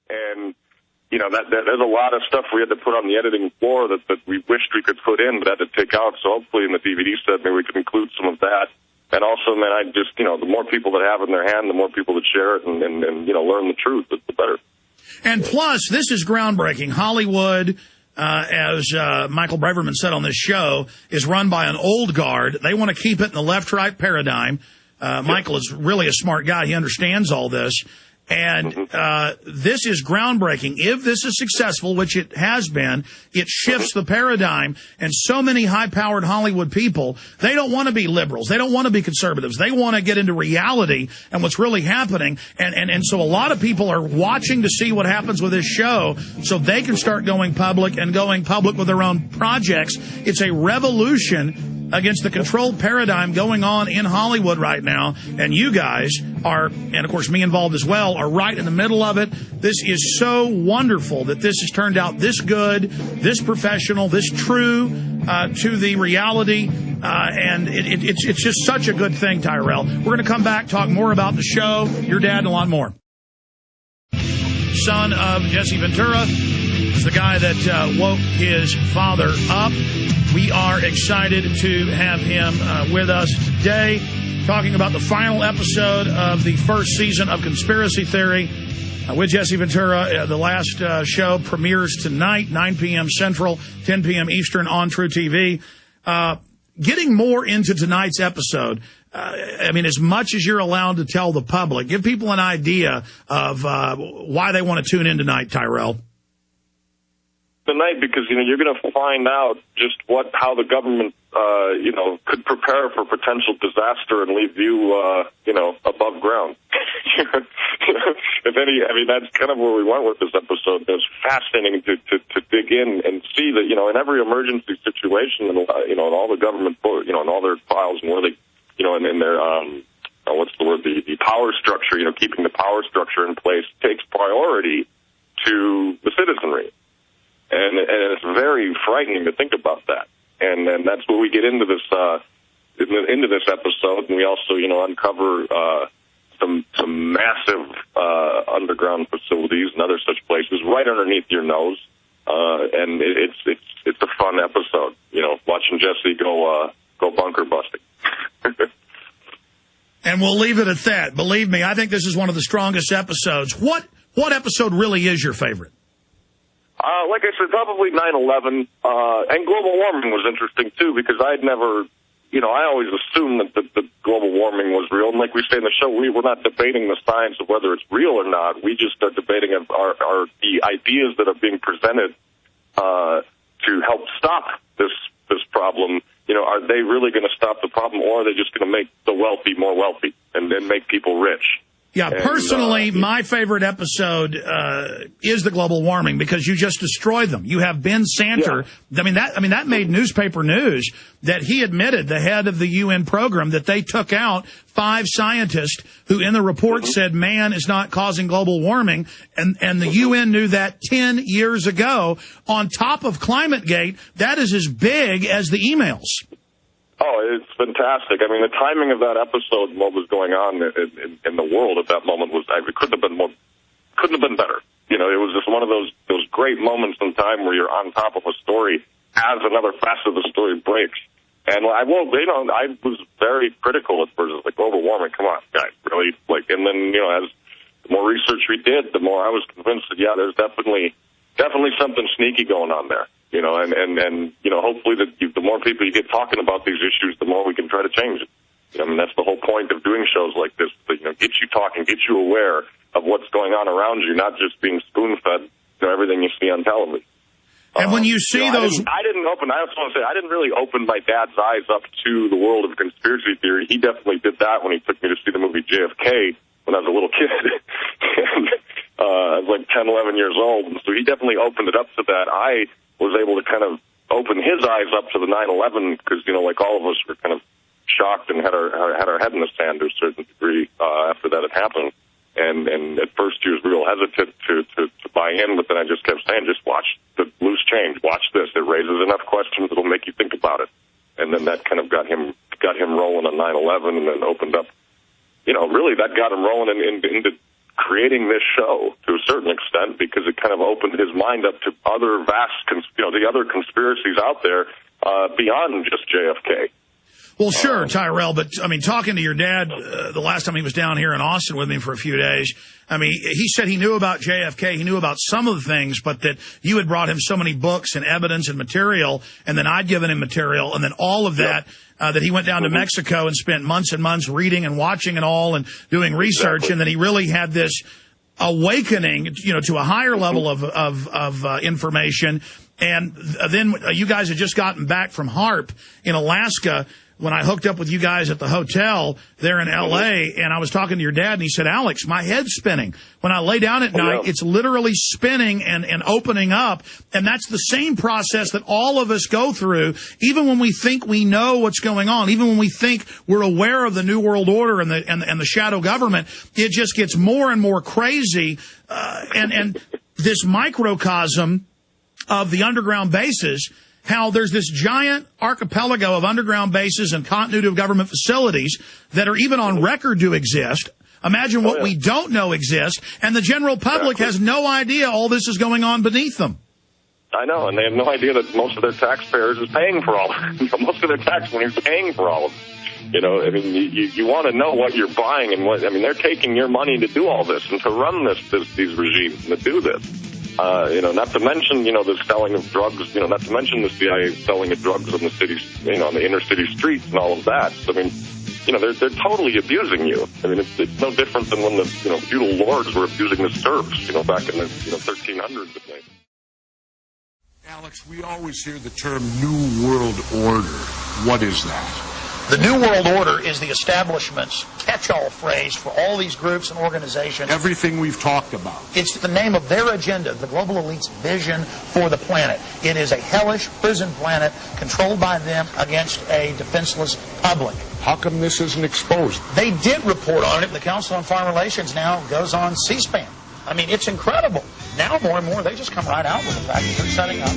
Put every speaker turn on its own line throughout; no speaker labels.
And, you know, that there's a lot of stuff we had to put on the editing floor that we wished we could put in, but had to take out. So hopefully in the DVD set, maybe we can include some of that. And also, man, I just, you know, the more people that have it in their hand, the more people that share it and you know, learn the truth, the better.
And plus, this is groundbreaking. Hollywood, as Michael Braverman said on this show, is run by an old guard. They want to keep it in the left-right paradigm. Michael is really a smart guy. He understands all this. And this is groundbreaking. If this is successful, which it has been, it shifts the paradigm. And so many high-powered Hollywood people, they don't want to be liberals. They don't want to be conservatives. They want to get into reality and what's really happening. And so a lot of people are watching to see what happens with this show so they can start going public with their own projects. It's a revolution against the controlled paradigm going on in Hollywood right now. And you guys are, and of course me involved as well, are right in the middle of it. This is so wonderful that this has turned out this good, this professional, this true to the reality. And it's just such a good thing, Tyrel. We're going to come back, talk more about the show, your dad, and a lot more. Son of Jesse Ventura is the guy that woke his father up. We are excited to have him with us today, talking about the final episode of the first season of Conspiracy Theory with Jesse Ventura. The last show premieres tonight, 9 p.m. Central, 10 p.m. Eastern on True TV. Getting more into tonight's episode, I mean, as much as you're allowed to tell the public, give people an idea of why they want to tune in tonight, Tyrel.
Tonight, because, you know, you're going to find out just how the government, you know, could prepare for potential disaster and leave you, you know, above ground. If any, I mean, that's kind of where we went with this episode. It was fascinating to dig in and see that, you know, in every emergency situation, and you know, in all the government, you know, in all their files and where they, you know, and in their, what's the word, the power structure, you know, keeping the power structure in place takes priority to the citizenry. And it's very frightening to think about that. And that's what we get into this episode. And we also, you know, uncover some massive underground facilities and other such places right underneath your nose. And it's a fun episode, you know, watching Jesse go bunker busting.
And we'll leave it at that. Believe me, I think this is one of the strongest episodes. What episode really is your favorite?
Like I said, probably 9/11, and global warming was interesting, too, because I'd never, you know, I always assumed that the global warming was real. And like we say in the show, we're not debating the science of whether it's real or not. We just are debating the ideas that are being presented to help stop this problem. You know, are they really going to stop the problem, or are they just going to make the wealthy more wealthy and then make people rich?
Yeah, personally, my favorite episode is the global warming, because you just destroyed them. You have Ben Santer. Yeah. I mean that made newspaper news that he admitted, the head of the UN program, that they took out 5 scientists who in the report said man is not causing global warming, and the UN knew that 10 years ago. On top of ClimateGate, that is as big as the emails.
Oh, it's fantastic. I mean, the timing of that episode and what was going on in the world at that moment it couldn't have been better. You know, it was just one of those great moments in time where you're on top of a story as another facet of the story breaks. And I was very critical at first. Like, global warming, come on, guys, really? Like, and then, you know, as the more research we did, the more I was convinced that, yeah, there's definitely something sneaky going on there. You know, and you know, hopefully the more people you get talking about these issues, the more we can try to change it. You know, I mean, that's the whole point of doing shows like this, to, you know, get you talking, get you aware of what's going on around you, not just being spoon-fed, you know, everything you see on television.
And when you see those...
I just want to say, I didn't really open my dad's eyes up to the world of conspiracy theory. He definitely did that when he took me to see the movie JFK when I was a little kid. And I was like 10, 11 years old. And so he definitely opened it up to that. I was able to kind of open his eyes up to the 9/11, because, you know, like all of us were kind of shocked and had our head in the sand to a certain degree after that had happened. And at first he was real hesitant to buy in, but then I just kept saying, just watch the loose change, watch this. It raises enough questions that'll make you think about it. And then that kind of got him rolling on 9/11, and then opened up, you know, really that got him rolling into creating this show to a certain extent because it kind of opened his mind up to other the other conspiracies out there beyond just JFK.
Well, sure, Tyrel, but, I mean, talking to your dad the last time he was down here in Austin with me for a few days, I mean, he said he knew about JFK, he knew about some of the things, but that you had brought him so many books and evidence and material, and then I'd given him material, and then all of that, that he went down to Mexico and spent months and months reading and watching it all and doing research, and then he really had this awakening, to a higher level of information. And then you guys had just gotten back from HARP in Alaska when I hooked up with you guys at the hotel there in L.A., and I was talking to your dad, and he said, Alex, my head's spinning. When I lay down at night, it's literally spinning and opening up, and that's the same process that all of us go through, even when we think we know what's going on, even when we think we're aware of the New World Order and the shadow government, it just gets more and more crazy, and this microcosm of the underground bases, how there's this giant archipelago of underground bases and continuity of government facilities that are even on record to exist. Imagine what we don't know exists, and the general public has no idea all this is going on beneath them.
I know, and they have no idea that most of their taxpayers is paying for all of it. Most of their tax money is paying for all of it. I mean, you want to know what you're buying and they're taking your money to do all this and to run these regimes and to do this. Not to mention, the selling of drugs, not to mention the CIA selling of drugs on the cities, on the inner city streets and all of that. I mean, they're totally abusing you. I mean, it's no different than when the, feudal lords were abusing the serfs, back in the, 1300s, I think.
Alex, we always hear the term New World Order. What is that?
The New World Order is the establishment's catch-all phrase for all these groups and organizations.
Everything we've talked about.
It's the name of their agenda, the global elite's vision for the planet. It is a hellish prison planet controlled by them against a defenseless public.
How come this isn't exposed?
They did report on it. The Council on Foreign Relations now goes on C-SPAN. I mean, it's incredible. Now more and more, they just come right out with the fact that they're setting up.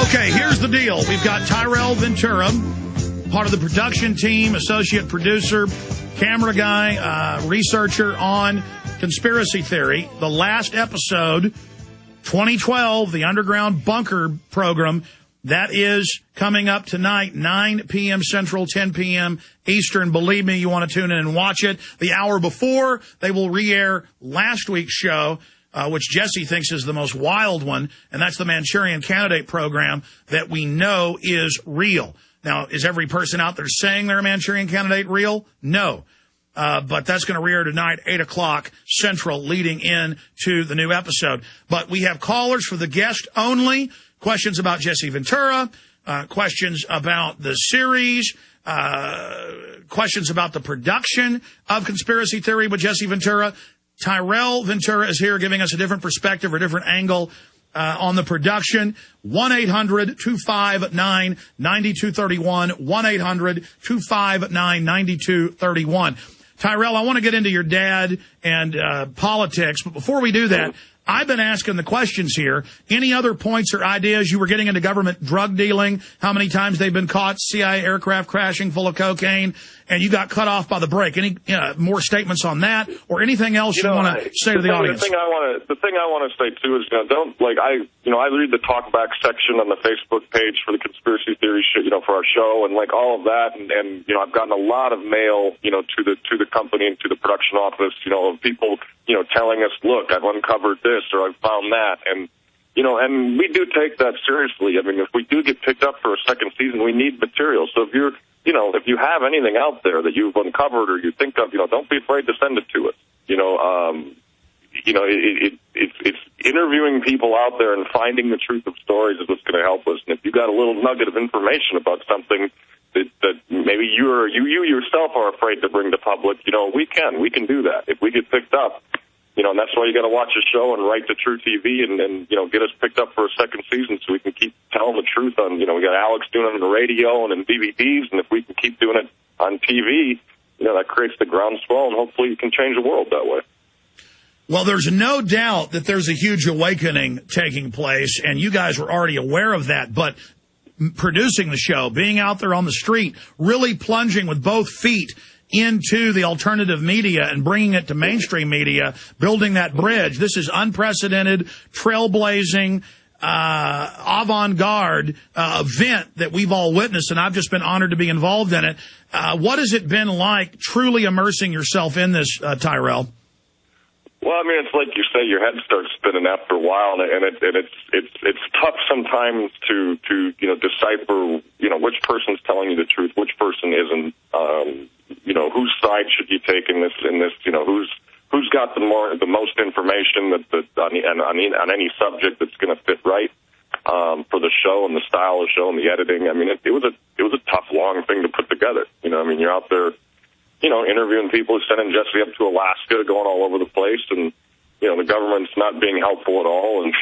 Okay, here's the deal. We've got Tyrel Ventura, part of the production team, associate producer, camera guy, researcher on conspiracy theory. The last episode, 2012, the Underground Bunker program, that is coming up tonight, 9 p.m. Central, 10 p.m. Eastern. Believe me, you want to tune in and watch it. The hour before, they will re-air last week's show, which Jesse thinks is the most wild one, and that's the Manchurian Candidate program that we know is real. Now, is every person out there saying they're a Manchurian Candidate real? No. But that's going to re-air tonight, 8 o'clock Central, leading in to the new episode. But we have callers for the guest only, questions about Jesse Ventura, questions about the series, questions about the production of Conspiracy Theory with Jesse Ventura. Tyrel Ventura is here giving us a different perspective or a different angle on the production. 1-800-259-9231. 1-800-259-9231. Tyrel, I want to get into your dad and politics, but before we do that, I've been asking the questions here. Any other points or ideas? You were getting into government drug dealing, how many times they've been caught, CIA aircraft crashing full of cocaine, and you got cut off by the break. Any more statements on that or anything else you want to say to the audience?
The thing I want to say, too, is, I read the talkback section on the Facebook page for the conspiracy theory for our show and all of that. And I've gotten a lot of mail, to the company and to the production office, of people, telling us, look, I've uncovered this or I've found that. And we do take that seriously. I mean, if we do get picked up for a second season, we need material. So if you're, if you have anything out there that you've uncovered or you think of, don't be afraid to send it to us. It's interviewing people out there and finding the truth of stories is what's going to help us. And if you got a little nugget of information about something that maybe you yourself are afraid to bring to public, we can do that. If we get picked up, and that's why you got to watch the show and write to True TV and get us picked up for a second season so we can keep telling the truth on, we got Alex doing it on the radio and in DVDs, and if we can keep doing it on TV, that creates the groundswell, and hopefully you can change the world that way.
Well, there's no doubt that there's a huge awakening taking place, and you guys were already aware of that, but producing the show, being out there on the street, really plunging with both feet into the alternative media and bringing it to mainstream media, building that bridge. This is unprecedented, trailblazing, avant-garde event that we've all witnessed, and I've just been honored to be involved in it. What has it been like truly immersing yourself in this, Tyrel?
Well, I mean, it's like you say, your head starts spinning after a while, and it's tough sometimes to decipher, which person's telling you the truth, which person isn't, whose side should you take in this, who's got the most information on any subject that's going to fit right for the show and the style of the show and the editing. I mean, it was a tough, long thing to put together. You're out there, interviewing people, sending Jesse up to Alaska, going all over the place, and the government's not being helpful at all, and